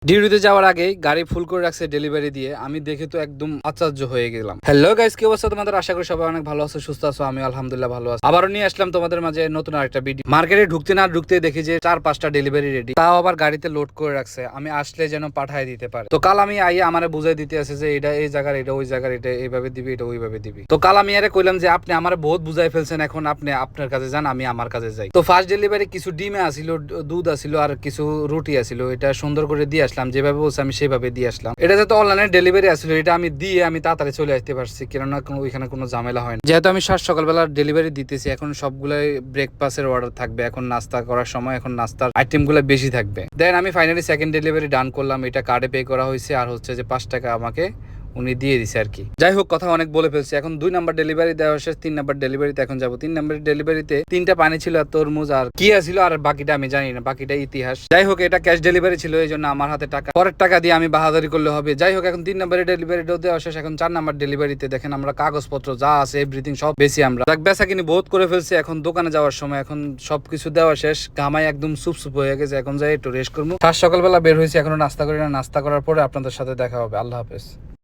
ডিউটিতে যাওয়ার আগে গাড়ি ফুল করে রাখছে ডেলিভারি দিয়ে। আমি দেখে তো একদম আশ্চর্য হয়ে গেলাম। হ্যালো গাইস, কি অবস্থা তোমাদের? আশা করি সবাই অনেক ভালো আছো, সুস্থ আছো। আমি আলহামদুলিল্লাহ ভালো আছি। আবারও নিয়ে আসলাম তোমাদের মাঝে নতুন আরেকটা ভিডিও। মার্কেটে ঢুকতে না ঢুকতে দেখি যে 4-5টা ডেলিভারি রেডি, তাও আবার গাড়িতে লোড করে রাখছে। আমি আসলে যেন পাঠায় দিতে পারে। তো কাল আমি আইয়া আমারে বুঝাই দিতে আছে যে এটা এই জায়গার, এটা ওই জায়গার, এটা এইভাবে দিবি, এটা ওইভাবে দিবি। তো কাল আমি আরে কইলাম যে আপনি আমারে বহুত বুঝাই ফেলছেন, এখন আপনি আপনার কাছে যান, আমি আমার কাছে যাই। তো ফার্স্ট ডেলিভারি কিছু ডিমে আসিল, দুধ আসিল আর কিছু রুটি আসিল। এটা সুন্দর করে দিয়ে আসলাম, যেভাবে বলছে আমি সেভাবে দিয়ে আসলাম। এটা যেহেতু অনলাইনে ডেলিভারি আসলে এটা আমি দিয়ে আমি তাড়াতাড়ি চলে আসতে পারছি, কেননা ওইখানে কোনো ঝামেলা হয় না। যেহেতু আমি সকালবেলা ডেলিভারি দিতেছি, এখন সবগুলাই ব্রেকফাস্টের অর্ডার থাকবে। এখন নাস্তা করার সময় এখন নাস্তার আইটেম গুলো বেশি থাকবে। দেন আমি ফাইনালি সেকেন্ড ডেলিভারি ডান করলাম। এটা কার্ডে পে করা হয়েছে, আর হচ্ছে যে 5 টাকা আমাকে উনি দিয়ে দিছে আর কি। যাই হোক, কথা অনেক বলে ফেলছি। এখন 2 নাম্বার ডেলিভারি দেওয়া শেষ, 3 নাম্বার ডেলিভারিতে এখন যাবো। 3 নাম্বার ডেলিভারিতে 3টা পানি ছিল আর তরমুজ আর কি ছিল, আর বাকিটা আমি জানি না, বাকিটা ইতিহাস। যাই হোক, এটা ক্যাশ ডেলিভারি ছিল, এই জন্য আমার হাতে টাকা, পরের টাকা দিয়ে আমি বাহাদুরি করলে হবে। যাই হোক, এখন 3 নাম্বারের ডেলিভারিটাও দেওয়া শেষ। এখন 4 নাম্বার ডেলিভারিতে দেখেন আমরা কাগজপত্র যা আছে এভরিথিং সব বেশি আমরা বেচা কিনি বহুত করে ফেলছি। এখন দোকানে যাওয়ার সময় এখন সবকিছু দেওয়া শেষ, ঘামাই একদম সুপ হয়ে গেছে। এখন যাই একটু রেস্ট করবো। সকালবেলা বের হয়েছি, এখনো নাস্তা করি না। নাস্তা করার পরে আপনাদের সাথে দেখা হবে। আল্লাহ হাফেজ।